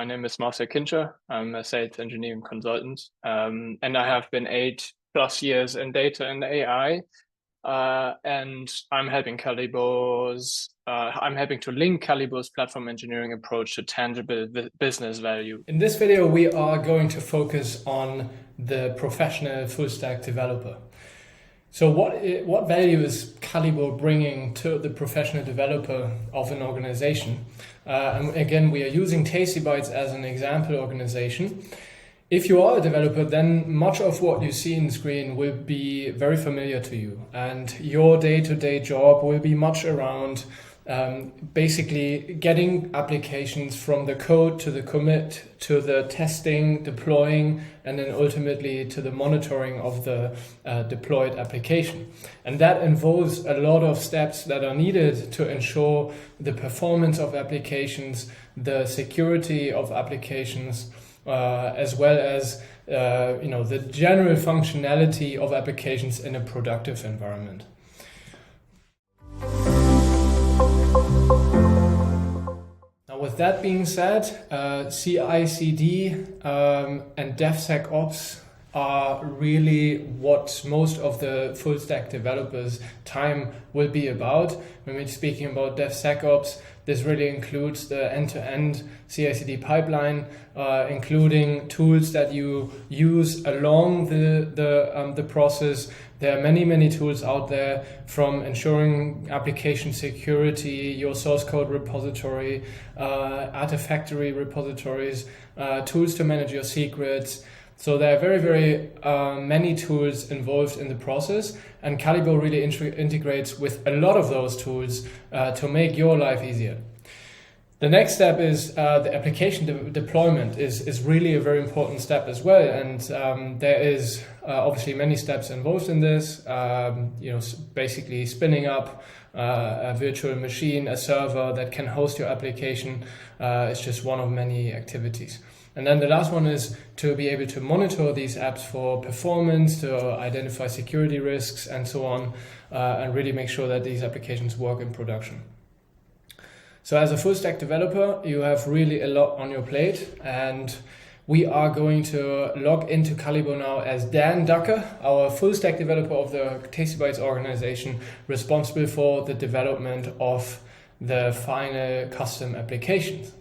my name is Marcel Kintscher. I'm a sales engineering consultant, and I have been 8+ years in data and AI. And I'm helping I'm helping to link Calibo's platform engineering approach to tangible business value. In this video, we are going to focus on the professional full stack developer. So what value is Calibo bringing to the professional developer of an organization? And again, we are using Tasty Bytes as an example organization. If you are a developer, then much of what you see in the screen will be very familiar to you. And your day-to-day job will be much around basically getting applications from the code to the commit to the testing, deploying, and then ultimately to the monitoring of the deployed application. And that involves a lot of steps that are needed to ensure the performance of applications, the security of applications, as well as the general functionality of applications in a productive environment. With that being said, CI/CD and DevSecOps are really what most of the full stack developers' time will be about. When we're speaking about DevSecOps, this really includes the end-to-end CI/CD pipeline, including tools that you use along the process. There are many tools out there, from ensuring application security, your source code repository, Artifactory repositories, tools to manage your secrets. So there are very many tools involved in the process, and Calibo really integrates with a lot of those tools to make your life easier. The next step is the application deployment is really a very important step as well, and there is obviously many steps involved in this. Basically spinning up a virtual machine, a server that can host your application is just one of many activities. And then the last one is to be able to monitor these apps for performance, to identify security risks and so on, and really make sure that these applications work in production. So as a full stack developer, you have really a lot on your plate, and we are going to log into Calibo now as Dan Ducker, our full stack developer of the Tasty Bytes organization, responsible for the development of the final custom applications.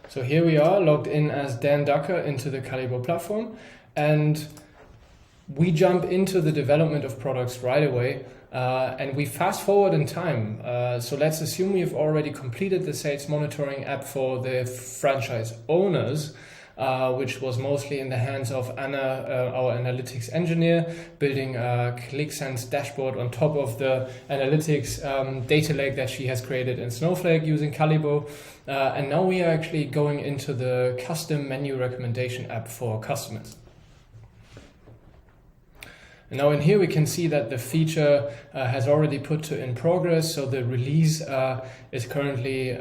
So here we are logged in as Dan Ducker into the Calibo platform, and we jump into the development of products right away, and we fast forward in time. So let's assume we've already completed the sales monitoring app for the franchise owners, which was mostly in the hands of Anna, our analytics engineer, building a ClickSense dashboard on top of the analytics data lake that she has created in Snowflake using Calibo. And now we are actually going into the custom menu recommendation app for customers. And now in here we can see that the feature has already put in progress, so the release is currently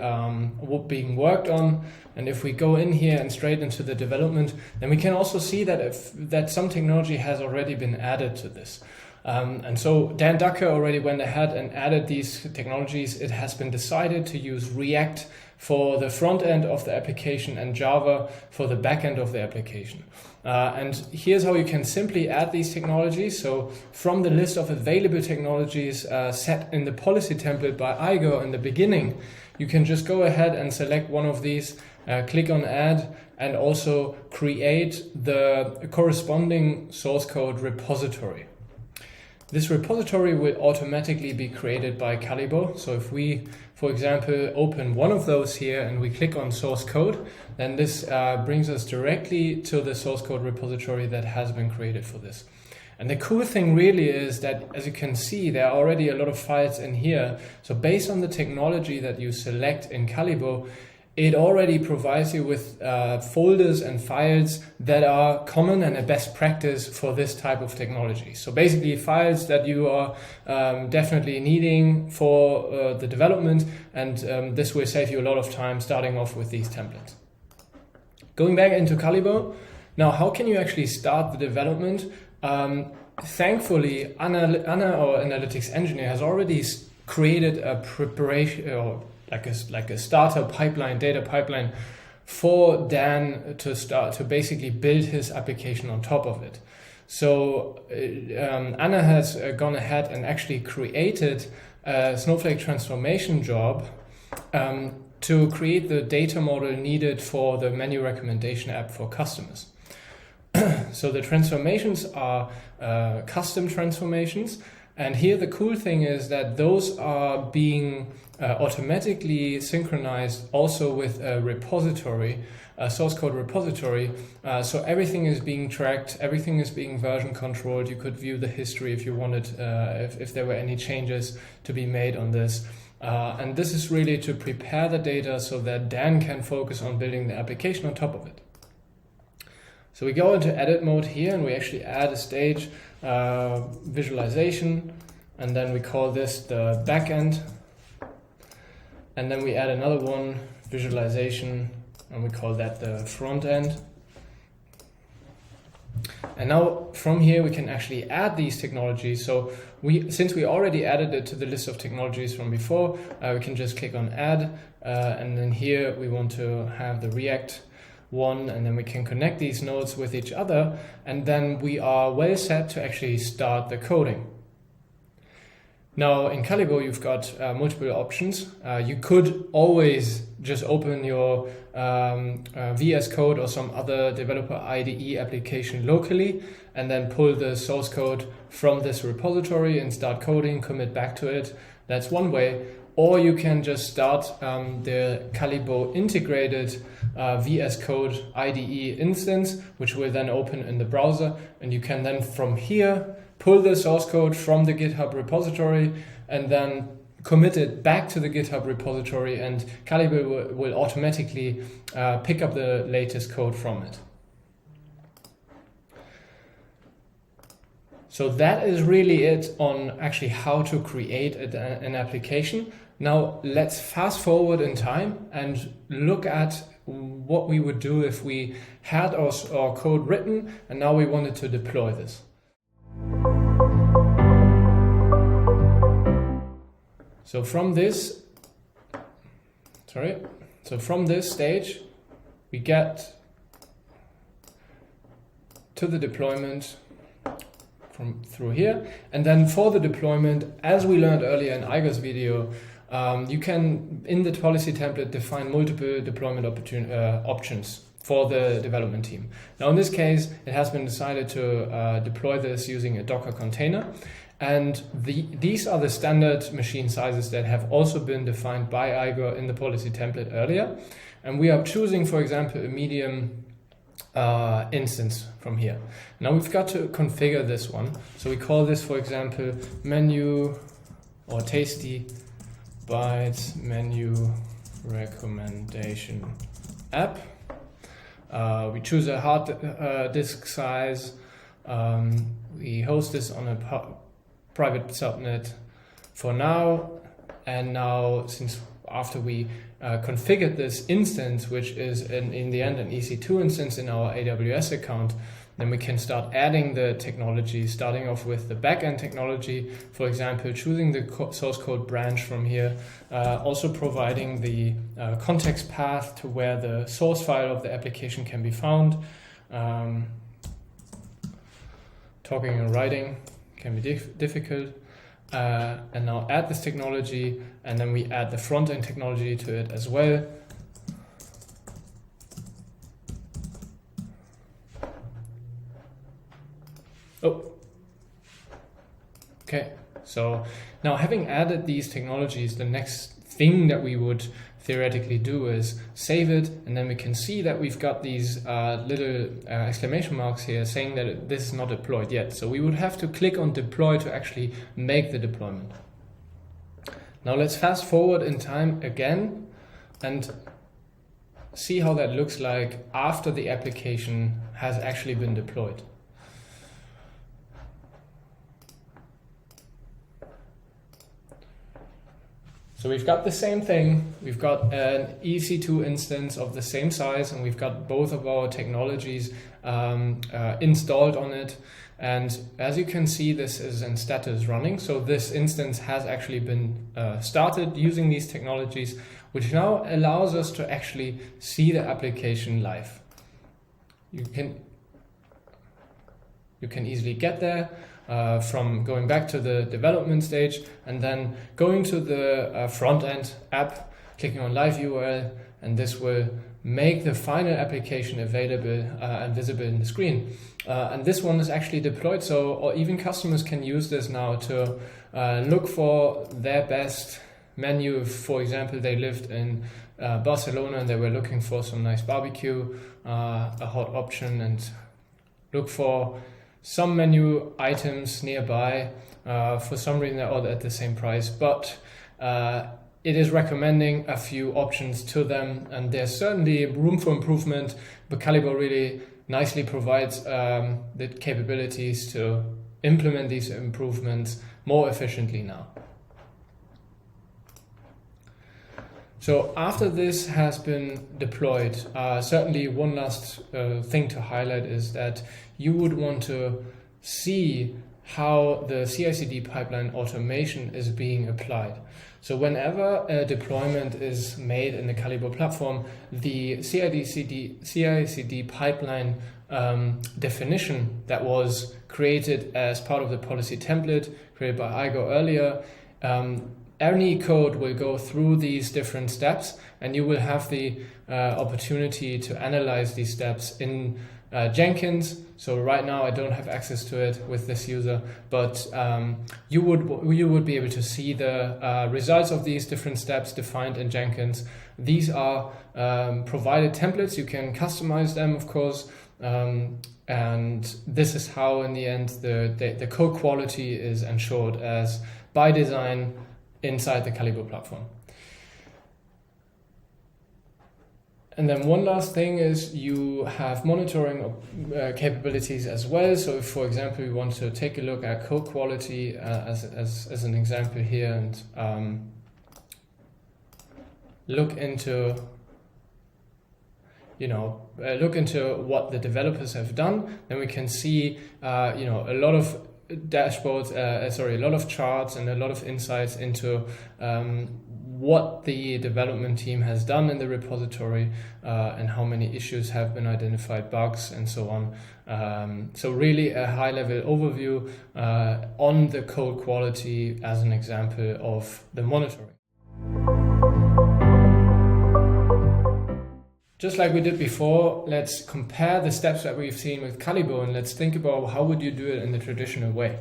being worked on. And if we go in here and straight into the development, then we can also see that some technology has already been added to this. And so Dan Ducker already went ahead and added these technologies. It has been decided to use React for the front end of the application and Java for the back end of the application. And here's how you can simply add these technologies. So from the list of available technologies set in the policy template by Igor in the beginning, you can just go ahead and select one of these, click on add, and also create the corresponding source code repository. This repository will automatically be created by Calibo. So if we, for example, open one of those here and we click on source code, then this brings us directly to the source code repository that has been created for this. And the cool thing really is that, as you can see, there are already a lot of files in here. So based on the technology that you select in Calibo, it already provides you with folders and files that are common and a best practice for this type of technology. So basically files that you are definitely needing for the development, and this will save you a lot of time starting off with these templates. Going back into Calibo, now how can you actually start the development? Thankfully, Anna, our analytics engineer, has already created a preparation or like a starter pipeline, data pipeline for Dan to start to basically build his application on top of it. So Anna has gone ahead and actually created a Snowflake transformation job to create the data model needed for the menu recommendation app for customers. So the transformations are custom transformations. And here the cool thing is that those are being automatically synchronized also with a repository, a source code repository. So everything is being tracked, everything is being version controlled. You could view the history if you wanted, if there were any changes to be made on this. And this is really to prepare the data so that Dan can focus on building the application on top of it. So we go into edit mode here and we actually add a stage visualization, and then we call this the backend, and then we add another one, visualization, and we call that the front end. And now from here we can actually add these technologies. So since we already added it to the list of technologies from before, we can just click on add, and then here we want to have the React one, and then we can connect these nodes with each other, and then we are well set to actually start the coding. Now in Calibo you've got multiple options. You could always just open your VS Code or some other developer IDE application locally and then pull the source code from this repository and start coding, commit back to it. That's one way. Or you can just start the Calibo integrated VS Code IDE instance, which will then open in the browser, and you can then from here pull the source code from the GitHub repository and then commit it back to the GitHub repository, and Calibo will automatically pick up the latest code from it. So that is really it on actually how to create an application. Now let's fast forward in time and look at what we would do if we had our code written and now we wanted to deploy this. So from this stage, we get to the deployment through here, and then for the deployment, as we learned earlier in Igor's video, you can in the policy template define multiple deployment options for the development team. Now in this case, it has been decided to deploy this using a Docker container, and these are the standard machine sizes that have also been defined by Igor in the policy template earlier, and we are choosing, for example, a medium instance from here. Now we've got to configure this one. So we call this, for example, menu or tasty bites menu recommendation app. We choose a hard disk size. We host this on a private subnet for now. And now, since after we configured this instance, which is in the end an EC2 instance in our AWS account, then we can start adding the technology, starting off with the backend technology, for example, choosing the source code branch from here, also providing the context path to where the source file of the application can be found. Talking and writing can be difficult. And now add this technology, and then we add the front-end technology to it as well. Oh, okay. So now, having added these technologies, the next thing that we would theoretically do is save it, and then we can see that we've got these little exclamation marks here saying that this is not deployed yet. So we would have to click on deploy to actually make the deployment. Now let's fast forward in time again and see how that looks like after the application has actually been deployed. So we've got the same thing. We've got an EC2 instance of the same size, and we've got both of our technologies installed on it. And as you can see, this is in status running. So this instance has actually been started using these technologies, which now allows us to actually see the application live. You can easily get there from going back to the development stage and then going to the front end app, clicking on live URL, and this will make the final application available and visible in the screen. And this one is actually deployed, so or even customers can use this now to look for their best menu. If, for example, they lived in Barcelona and they were looking for some nice barbecue, a hot option, and look for some menu items nearby. For some reason they're all at the same price, but it is recommending a few options to them, and there's certainly room for improvement, but Calibo really nicely provides the capabilities to implement these improvements more efficiently now. So after this has been deployed, certainly one last thing to highlight is that you would want to see how the CI/CD pipeline automation is being applied. So whenever a deployment is made in the Calibo platform, the CI/CD pipeline definition that was created as part of the policy template created by Igor earlier, any code will go through these different steps, and you will have the opportunity to analyze these steps in Jenkins. So right now I don't have access to it with this user, but you would be able to see the results of these different steps defined in Jenkins. These are provided templates. You can customize them, of course, and this is how in the end the code quality is ensured as by design inside the Calibo platform. And then one last thing is you have monitoring capabilities as well. So if, for example, we want to take a look at code quality as an example here, and look into what the developers have done, then we can see a lot of dashboards, a lot of charts and a lot of insights into what the development team has done in the repository and how many issues have been identified, bugs, and so on. So really a high-level overview on the code quality as an example of the monitoring. Just like we did before, let's compare the steps that we've seen with Calibo, and let's think about how would you do it in the traditional way.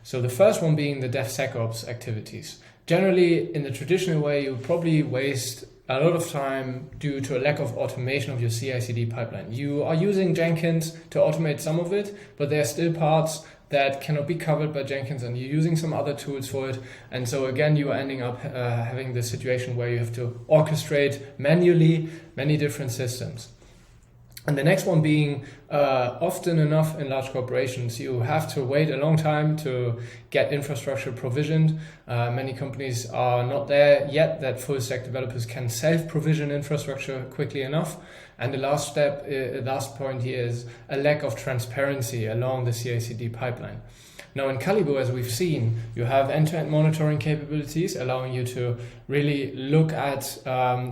So the first one being the DevSecOps activities. Generally, in the traditional way, you probably waste a lot of time due to a lack of automation of your CI/CD pipeline. You are using Jenkins to automate some of it, but there are still parts that cannot be covered by Jenkins, and you're using some other tools for it. And so again, you are ending up having the situation where you have to orchestrate manually many different systems. And the next one being often enough in large corporations, you have to wait a long time to get infrastructure provisioned. Many companies are not there yet that full stack developers can self-provision infrastructure quickly enough. And the last step, last point here is a lack of transparency along the CI/CD pipeline. Now in Calibo, as we've seen, you have end-to-end monitoring capabilities allowing you to really look at,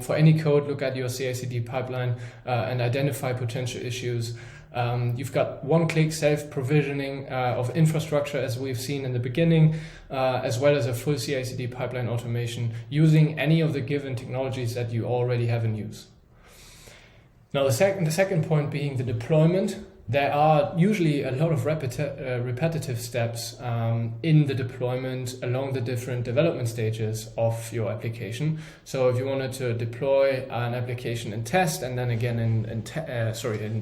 for any code, look at your CI/CD pipeline and identify potential issues. You've got one-click self-provisioning of infrastructure, as we've seen in the beginning, as well as a full CI/CD pipeline automation using any of the given technologies that you already have in use. Now the second point being the deployment. There are usually a lot of repetitive steps in the deployment along the different development stages of your application. So if you wanted to deploy an application in test, and then again in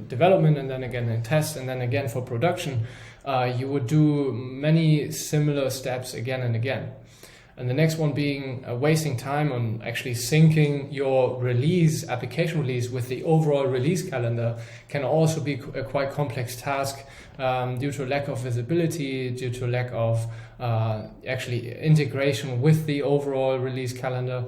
development, and then again in test, and then again for production, you would do many similar steps again and again. And the next one being wasting time on actually syncing your release, application release, with the overall release calendar can also be a quite complex task due to lack of visibility, due to lack of actually integration with the overall release calendar.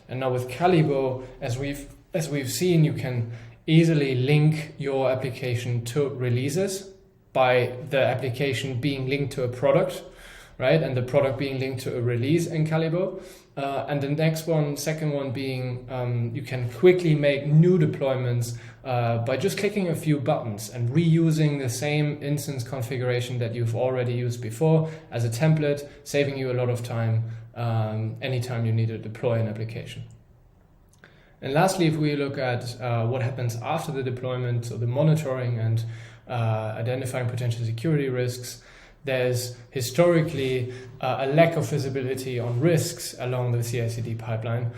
And now with Calibo, as we've seen, you can easily link your application to releases by the application being linked to a product, right? And the product being linked to a release in Calibo. And the second one being you can quickly make new deployments by just clicking a few buttons and reusing the same instance configuration that you've already used before as a template, saving you a lot of time anytime you need to deploy an application. And lastly, if we look at what happens after the deployment, so the monitoring and identifying potential security risks, there's historically a lack of visibility on risks along the CI/CD pipeline.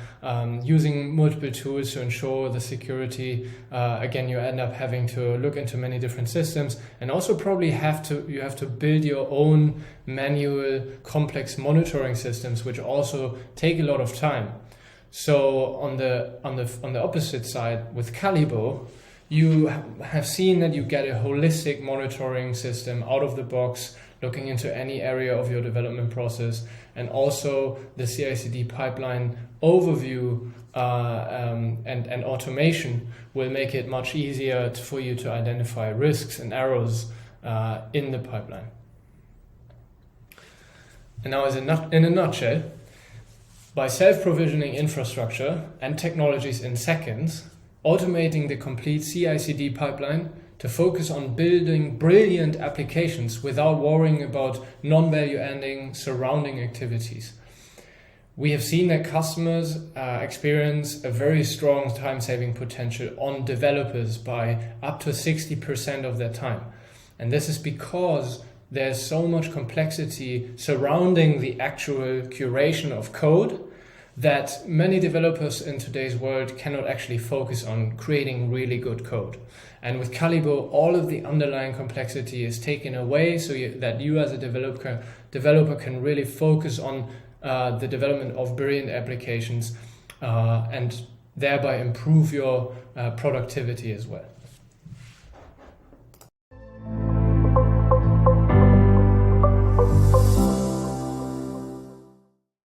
Using multiple tools to ensure the security, again, you end up having to look into many different systems, and also probably you have to build your own manual complex monitoring systems, which also take a lot of time. So on the opposite side, with Calibo, you have seen that you get a holistic monitoring system out of the box, looking into any area of your development process, and also the CI/CD pipeline overview and automation will make it much easier for you to identify risks and errors in the pipeline. And now, in a nutshell, by self-provisioning infrastructure and technologies in seconds, automating the complete CI/CD pipeline to focus on building brilliant applications without worrying about non-value adding surrounding activities. We have seen that customers experience a very strong time-saving potential on developers by up to 60% of their time. And this is because there's so much complexity surrounding the actual curation of code that many developers in today's world cannot actually focus on creating really good code. And with Calibo, all of the underlying complexity is taken away so that you as a developer can really focus on the development of brilliant applications and thereby improve your productivity as well.